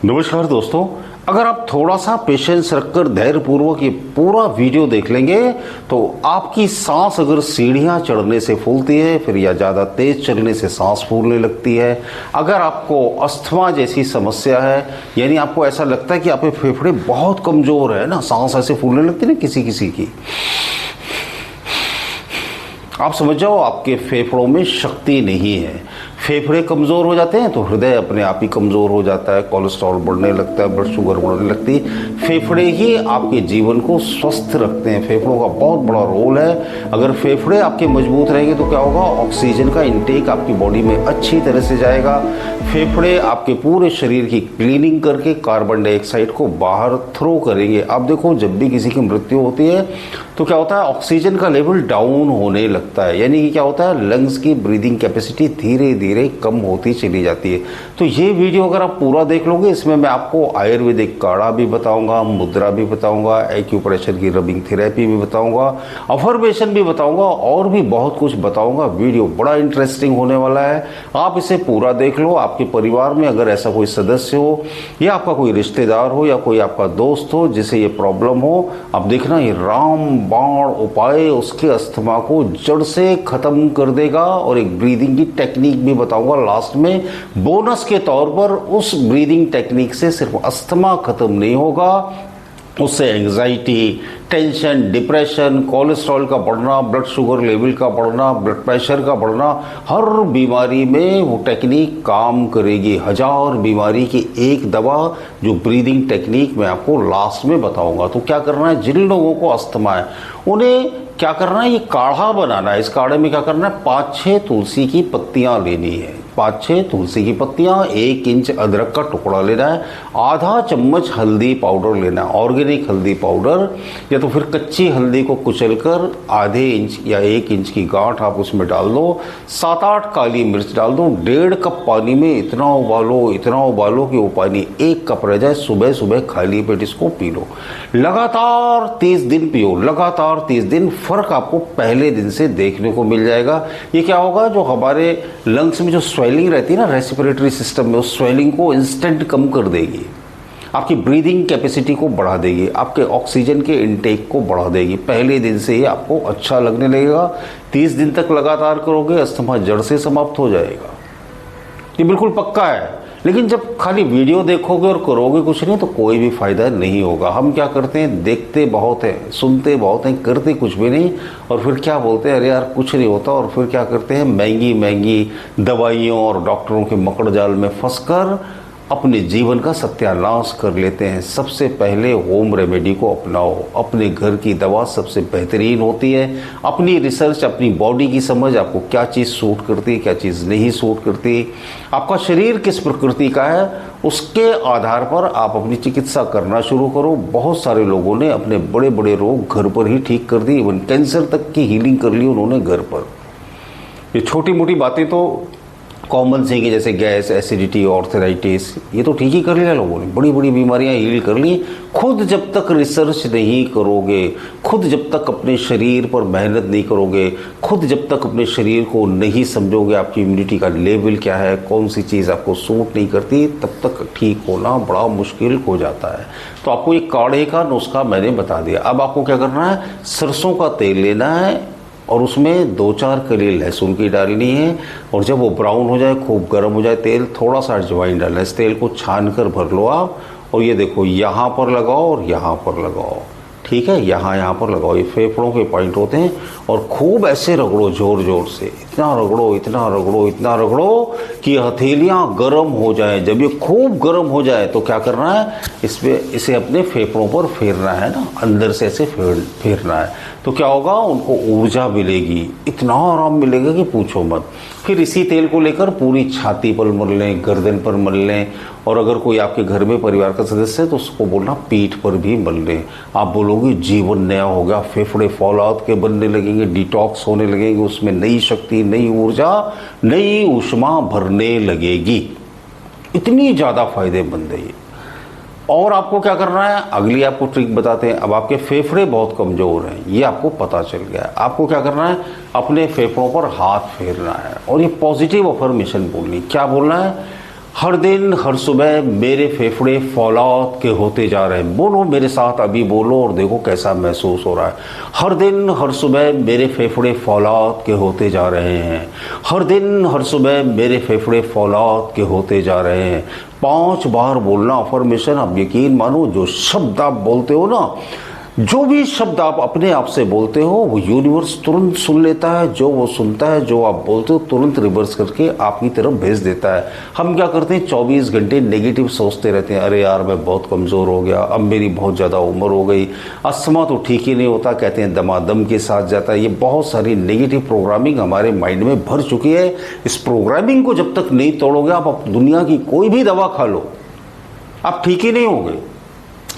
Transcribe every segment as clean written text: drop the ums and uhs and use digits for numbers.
नमस्कार दोस्तों, अगर आप थोड़ा सा पेशेंस रखकर धैर्यपूर्वक ये पूरा वीडियो देख लेंगे तो आपकी सांस अगर सीढ़ियां चढ़ने से फूलती है फिर या ज़्यादा तेज चलने से सांस फूलने लगती है, अगर आपको अस्थमा जैसी समस्या है यानी आपको ऐसा लगता है कि आपके फेफड़े बहुत कमज़ोर है ना, सांस ऐसे फूलने लगती है ना किसी किसी की, आप समझ जाओ आपके फेफड़ों में शक्ति नहीं है। फेफड़े कमज़ोर हो जाते हैं तो हृदय अपने आप ही कमज़ोर हो जाता है, कोलेस्ट्रॉल बढ़ने लगता है, ब्लड शुगर बढ़ने लगती है। फेफड़े ही आपके जीवन को स्वस्थ रखते हैं, फेफड़ों का बहुत बड़ा रोल है। अगर फेफड़े आपके मजबूत रहेंगे तो क्या होगा, ऑक्सीजन का इंटेक आपकी बॉडी में अच्छी तरह से जाएगा। फेफड़े आपके पूरे शरीर की क्लीनिंग करके कार्बन डाइऑक्साइड को बाहर थ्रो करेंगे। आप देखो जब भी किसी की मृत्यु होती है तो क्या होता है, ऑक्सीजन का लेवल डाउन होने लगता है, यानी कि क्या होता है, लंग्स की ब्रीदिंग कैपेसिटी धीरे धीरे कम होती चली जाती है। तो ये वीडियो अगर आप पूरा देख लोगे, इसमें मैं आपको आयुर्वेदिक काढ़ा भी बताऊंगा, मुद्रा भी बताऊंगा, एक्यूप्रेशर की रबिंग थेरेपी भी बताऊंगा, अफर्मेशन भी बताऊंगा और भी बहुत कुछ बताऊंगा। वीडियो बड़ा इंटरेस्टिंग होने वाला है, आप इसे पूरा देख लो। आपके परिवार में अगर ऐसा कोई सदस्य हो या आपका कोई रिश्तेदार हो या कोई आपका दोस्त हो जिसे ये प्रॉब्लम हो, आप देखना ये राम बाण उपाय उसके अस्थमा को जड़ से खत्म कर देगा। और एक ब्रीदिंग की टेक्निक भी बताऊंगा लास्ट में बोनस के तौर पर। उस ब्रीदिंग टेक्निक से सिर्फ अस्थमा खत्म नहीं होगा, उससे एंजाइटी, टेंशन, डिप्रेशन, कोलेस्ट्रॉल का बढ़ना, ब्लड शुगर लेवल का बढ़ना, ब्लड प्रेशर का बढ़ना, हर बीमारी में वो टेक्निक काम करेगी। 1000 बीमारी की एक दवा जो ब्रीदिंग टेक्निक मैं आपको लास्ट में बताऊंगा। तो क्या करना है, जिन लोगों को अस्थमा है उन्हें क्या करना है, ये काढ़ा बनाना है। इस काढ़े में क्या करना है, 5-6 तुलसी की पत्तियां लेनी है, 5-6 तुलसी की पत्तियां, 1 इंच अदरक का टुकड़ा लेना है, आधा चम्मच हल्दी पाउडर लेना है, ऑर्गेनिक हल्दी पाउडर, या तो फिर कच्ची हल्दी को कुचलकर आधे इंच या 1 इंच की गांठ आप उसमें डाल दो, 7-8 काली मिर्च डाल दो, 1.5 कप पानी में इतना उबालो कि वो पानी 1 कप रह जाए। सुबह सुबह खाली पेट इसको पी लो, लगातार 30 दिन पियो, लगातार 30 दिन। फर्क आपको पहले दिन से देखने को मिल जाएगा। ये क्या होगा, जो हमारे लंग्स में जो स्वेलिंग रहती है ना रेस्पिरेटरी सिस्टम में, उस स्वेलिंग को इंस्टेंट कम कर देगी, आपकी ब्रीदिंग कैपेसिटी को बढ़ा देगी, आपके ऑक्सीजन के इनटेक को बढ़ा देगी। पहले दिन से ही आपको अच्छा लगने लगेगा। 30 दिन तक लगातार करोगे, अस्थमा जड़ से समाप्त हो जाएगा, ये बिल्कुल पक्का है। लेकिन जब खाली वीडियो देखोगे और करोगे कुछ नहीं तो कोई भी फायदा नहीं होगा। हम क्या करते हैं, देखते बहुत हैं, सुनते बहुत हैं, करते कुछ भी नहीं, और फिर क्या बोलते हैं, अरे यार कुछ नहीं होता। और फिर क्या करते हैं, महंगी महंगी दवाइयों और डॉक्टरों के मकड़ जाल में फंसकर अपने जीवन का सत्यानाश कर लेते हैं। सबसे पहले होम रेमेडी को अपनाओ, अपने घर की दवा सबसे बेहतरीन होती है। अपनी रिसर्च, अपनी बॉडी की समझ, आपको क्या चीज़ सूट करती है, क्या चीज़ नहीं सूट करती, आपका शरीर किस प्रकृति का है, उसके आधार पर आप अपनी चिकित्सा करना शुरू करो। बहुत सारे लोगों ने अपने बड़े बड़े रोग घर पर ही ठीक कर दिए, इवन कैंसर तक की हीलिंग कर ली उन्होंने घर पर। ये छोटी मोटी बातें तो कॉमन से, जैसे गैस, एसिडिटी, ऑर्थराइटिस, ये तो ठीक ही कर लिया लोगों ने, बड़ी बड़ी बीमारियां हील कर ली। खुद जब तक रिसर्च नहीं करोगे, खुद जब तक अपने शरीर पर मेहनत नहीं करोगे, खुद जब तक अपने शरीर को नहीं समझोगे, आपकी इम्यूनिटी का लेवल क्या है, कौन सी चीज़ आपको सूट नहीं करती, तब तक ठीक होना बड़ा मुश्किल हो जाता है। तो आपको एक काढ़े का नुस्खा मैंने बता दिया। अब आपको क्या करना है, सरसों का तेल लेना है और उसमें 2-4 कली लहसुन की डालनी है, और जब वो ब्राउन हो जाए, खूब गर्म हो जाए तेल, थोड़ा सा अजवाइन डालना है। इस तेल को छान कर भर लो आप, और ये देखो यहाँ पर लगाओ और यहाँ पर लगाओ, ठीक है, यहाँ पर लगाओ, ये फेफड़ों के पॉइंट होते हैं। और खूब ऐसे रगड़ो, जोर जोर से, इतना रगड़ो, इतना रगड़ो, इतना रगड़ो कि हथेलियाँ गर्म हो जाएं। जब ये खूब गर्म हो जाए तो क्या करना है, इसे अपने फेफड़ों पर फेरना है ना, अंदर से ऐसे फेरना है। तो क्या होगा, उनको ऊर्जा मिलेगी, इतना आराम मिलेगा कि पूछो मत। फिर इसी तेल को लेकर पूरी छाती पर मल लें, गर्दन पर मल लें, और अगर कोई आपके घर में परिवार का सदस्य है तो उसको बोलना पीठ पर भी मल लें। आप बोलोगे जीवन नया हो गया, फेफड़े फॉलोआउट के बनने लगेंगे, डिटॉक्स होने लगेंगे, उसमें नई शक्ति, नई ऊर्जा, नई ऊष्मा भरने लगेगी। इतनी ज़्यादा फायदेमंद है ये। और आपको क्या करना है, अगली आपको ट्रिक बताते हैं। अब आपके फेफड़े बहुत कमज़ोर हैं, ये आपको पता चल गया है। आपको क्या करना है, अपने फेफड़ों पर हाथ फेरना है और ये पॉजिटिव अफर्मेशन बोलनी। क्या बोलना है, हर दिन हर सुबह मेरे फेफड़े फौलाद के होते जा रहे हैं। बोलो मेरे साथ, अभी बोलो और देखो कैसा महसूस हो रहा है। हर दिन हर सुबह मेरे फेफड़े फौलाद के होते जा रहे हैं। हर दिन हर सुबह मेरे फेफड़े फौलाद के होते जा रहे हैं। 5 बार बोलना अफर्मेशन। आप यकीन मानो, जो शब्द आप बोलते हो ना, जो भी शब्द आप अपने आप से बोलते हो, वो यूनिवर्स तुरंत सुन लेता है। जो वो सुनता है, जो आप बोलते हो, तुरंत रिवर्स करके आपकी तरफ भेज देता है। हम क्या करते हैं, 24 घंटे नेगेटिव सोचते रहते हैं। अरे यार, मैं बहुत कमज़ोर हो गया, अब मेरी बहुत ज़्यादा उम्र हो गई, अस्थमा तो ठीक ही नहीं होता, कहते हैं दमादम के साथ जाता है। ये बहुत सारी नेगेटिव प्रोग्रामिंग हमारे माइंड में भर चुकी है। इस प्रोग्रामिंग को जब तक नहीं तोड़ोगे, आप दुनिया की कोई भी दवा खा लो, आप ठीक ही नहीं होगे।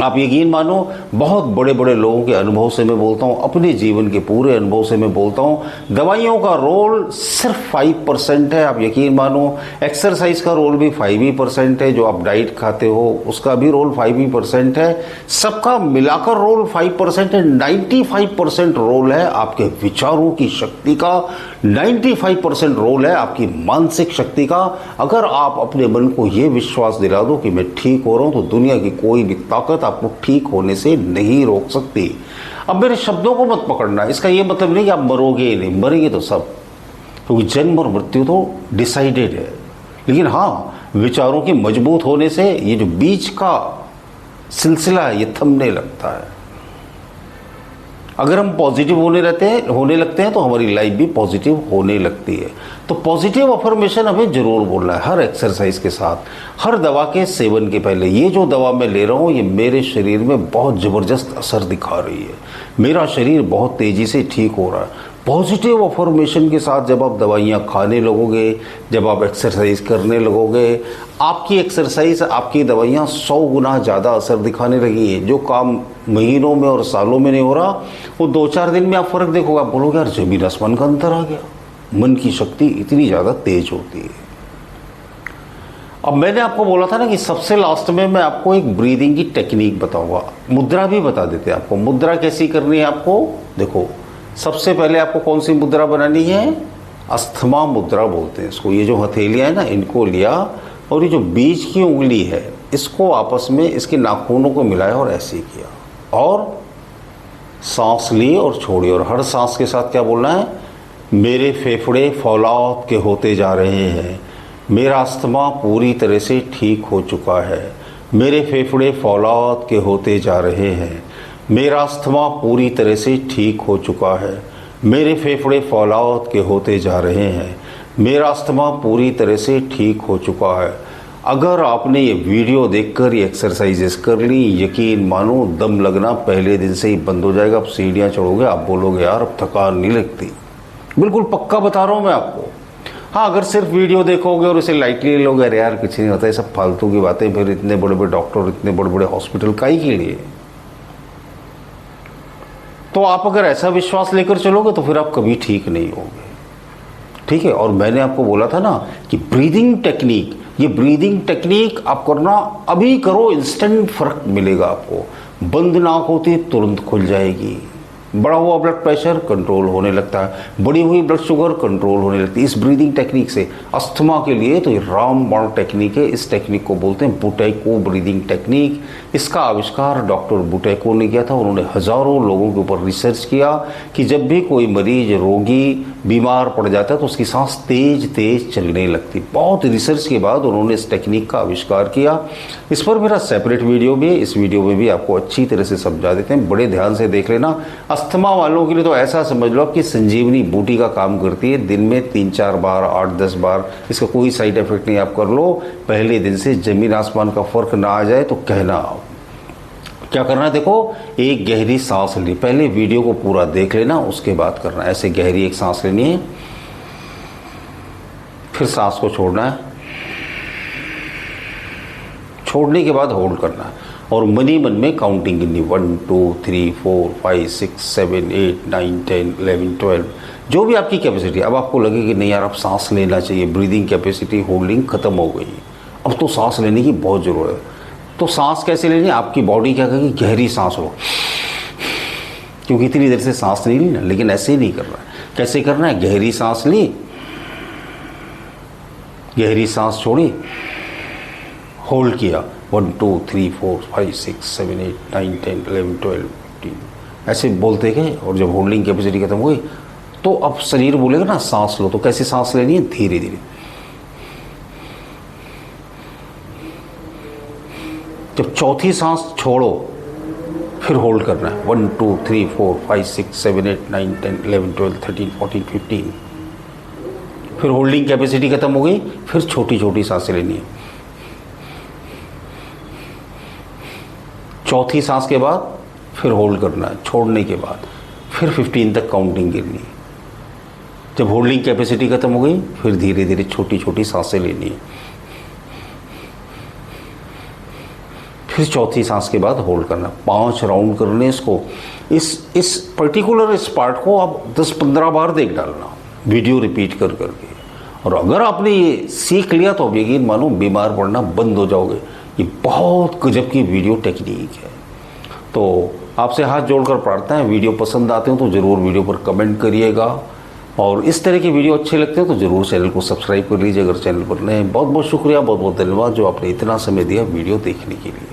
आप यकीन मानो, बहुत बड़े बड़े लोगों के अनुभव से मैं बोलता हूँ, अपने जीवन के पूरे अनुभव से मैं बोलता हूँ, दवाइयों का रोल सिर्फ 5% है। आप यकीन मानो, एक्सरसाइज का रोल भी 5% है। जो आप डाइट खाते हो उसका भी रोल 5% है। सबका मिलाकर रोल 5% है। 95% रोल है आपके विचारों की शक्ति का, 95% रोल है आपकी मानसिक शक्ति का। अगर आप अपने मन को ये विश्वास दिला दो कि मैं ठीक हो रहा हूँ, तो दुनिया की कोई भी ताकत आपको ठीक होने से नहीं रोक सकती। अब मेरे शब्दों को मत पकड़ना, इसका ये मतलब नहीं कि आप मरोगे ही नहीं, मरेंगे तो सब, क्योंकि जन्म और मृत्यु तो डिसाइडेड है। लेकिन हाँ, विचारों के मजबूत होने से ये जो बीच का सिलसिला है, ये थमने लगता है। अगर हम पॉजिटिव होने लगते हैं तो हमारी लाइफ भी पॉजिटिव होने लगती है। तो पॉजिटिव अफर्मेशन हमें जरूर बोलना है, हर एक्सरसाइज के साथ, हर दवा के सेवन के पहले। ये जो दवा मैं ले रहा हूँ, ये मेरे शरीर में बहुत ज़बरदस्त असर दिखा रही है, मेरा शरीर बहुत तेज़ी से ठीक हो रहा है। पॉजिटिव अफर्मेशन के साथ जब आप दवाइयाँ खाने लगोगे, जब आप एक्सरसाइज करने लगोगे, आपकी एक्सरसाइज, आपकी दवाइयाँ 100 गुना ज़्यादा असर दिखाने लगी है। जो काम महीनों में और सालों में नहीं हो रहा, वो 2-4 दिन में आप फ़र्क देखोगे। आप बोलोगे यार, ज़मीन आसमान का अंतर आ गया। मन की शक्ति इतनी ज़्यादा तेज होती है। अब मैंने आपको बोला था ना कि सबसे लास्ट में मैं आपको एक ब्रीदिंग की टेक्निक बताऊंगा, मुद्रा भी बता देते हैं आपको। मुद्रा कैसी करनी है आपको, देखो, सबसे पहले आपको कौन सी मुद्रा बनानी है, अस्थमा मुद्रा बोलते हैं इसको। ये जो हथेलियाँ है ना, इनको लिया और ये जो बीच की उंगली है, इसको आपस में इसके नाखूनों को मिलाया और ऐसे किया, और सांस ली और छोड़ी। और हर सांस के साथ क्या बोलना है, मेरे फेफड़े फौलाद के होते जा रहे हैं, मेरा अस्थमा पूरी तरह से ठीक हो चुका है, मेरे फेफड़े फौलाद के होते जा रहे हैं, मेरा अस्थमा पूरी तरह से ठीक हो चुका है, मेरे फेफड़े फौलाद के होते जा रहे हैं, मेरा अस्थमा पूरी तरह से ठीक हो चुका है। अगर आपने ये वीडियो देखकर ये एक्सरसाइजेस कर ली, यकीन मानो दम लगना पहले दिन से ही बंद हो जाएगा। आप सीढ़ियाँ चढ़ोगे, आप बोलोगे यार अब थकान नहीं लगती। बिल्कुल पक्का बता रहा हूँ मैं आपको। हाँ, अगर सिर्फ वीडियो देखोगे और इसे लाइटली लोगे, अरे यार कुछ नहीं होता, ये सब फालतू की बातें, फिर इतने बड़े बड़े डॉक्टर, इतने बड़े बड़े हॉस्पिटल काहे के लिए। तो आप अगर ऐसा विश्वास लेकर चलोगे तो फिर आप कभी ठीक नहीं होगे, ठीक है। और मैंने आपको बोला था ना कि ब्रीदिंग टेक्निक, ये ब्रीदिंग टेक्निक आप करना, अभी करो, इंस्टेंट फर्क मिलेगा आपको। बंद नाक होती तुरंत खुल जाएगी, बढ़ा हुआ ब्लड प्रेशर कंट्रोल होने लगता है, बढ़ी हुई ब्लड शुगर कंट्रोल होने लगती है इस ब्रीदिंग टेक्निक से। अस्थमा के लिए तो ये रामबाण टेक्निक है। इस टेक्निक को बोलते हैं बुटेको ब्रीदिंग टेक्निक। इसका आविष्कार डॉक्टर बुटेको ने किया था। उन्होंने हज़ारों लोगों के ऊपर रिसर्च किया कि जब भी कोई मरीज, रोगी बीमार पड़ जाता है तो उसकी सांस तेज तेज चलने लगती। बहुत रिसर्च के बाद उन्होंने इस टेक्निक का आविष्कार किया। इस पर मेरा सेपरेट वीडियो भी है, इस वीडियो में भी आपको अच्छी तरह से समझा देते हैं, बड़े ध्यान से देख लेना। अस्थमा वालों के लिए तो ऐसा समझ लो कि संजीवनी बूटी का काम करती है। दिन में 3-4 बार, 8-10 बार, इसका कोई साइड इफेक्ट नहीं। आप कर लो, पहले दिन से जमीन आसमान का फर्क ना आ जाए तो कहना। क्या करना है, देखो, एक गहरी सांस ली, पहले वीडियो को पूरा देख लेना, उसके बाद करना। ऐसे गहरी एक सांस लेनी है, फिर सांस को छोड़ना है, छोड़ने के बाद होल्ड करना है और मनी मन में काउंटिंग गिननी, 1 2 3 4 5 6 7 8 9 10 11 12, जो भी आपकी कैपेसिटी। अब आपको लगे कि नहीं यार, अब सांस लेना चाहिए, ब्रीदिंग कैपेसिटी होल्डिंग खत्म हो गई, अब तो सांस लेने की बहुत ज़रूरत है। तो सांस कैसे लेनी है, आपकी बॉडी क्या कहेगी, गहरी सांस लो, क्योंकि इतनी देर से सांस नहीं ली ना। लेकिन ऐसे ही नहीं करना है। कैसे करना है, गहरी सांस ली, गहरी सांस छोड़ी, होल्ड किया 1 2 3 4 5 6 7 8 9 10 11 12 15 ऐसे बोलते गए, और जब होल्डिंग कैपेसिटी खत्म हुई तो अब शरीर बोलेगा ना सांस लो, तो कैसे सांस लेनी है? धीरे धीरे। जब चौथी सांस छोड़ो फिर होल्ड करना है 1 2 3 4 5 6 7 8 9 10 11 12 13 14 15। फिर होल्डिंग कैपेसिटी खत्म हो गई, फिर छोटी छोटी सांसें लेनी है। चौथी सांस के बाद फिर होल्ड करना है, छोड़ने के बाद फिर 15 तक काउंटिंग गिरनी है। जब होल्डिंग कैपेसिटी खत्म हो गई फिर धीरे धीरे छोटी छोटी सांसें लेनी है। फिर चौथी सांस के बाद होल्ड करना। 5 राउंड करने इसको। इस पर्टिकुलर इस पार्ट को आप 10-15 बार देख डालना, वीडियो रिपीट कर करके। और अगर आपने ये सीख लिया तो अब यकीन मानो बीमार पड़ना बंद हो जाओगे। ये बहुत गजब की वीडियो टेक्निक है। तो आपसे हाथ जोड़कर प्रार्थना है, वीडियो पसंद आते हो तो ज़रूर वीडियो पर कमेंट करिएगा, और इस तरह की वीडियो अच्छे लगते हैं तो ज़रूर चैनल को सब्सक्राइब कर लीजिए अगर चैनल पर नए हैं। बहुत बहुत शुक्रिया, बहुत बहुत धन्यवाद जो आपने इतना समय दिया वीडियो देखने के लिए।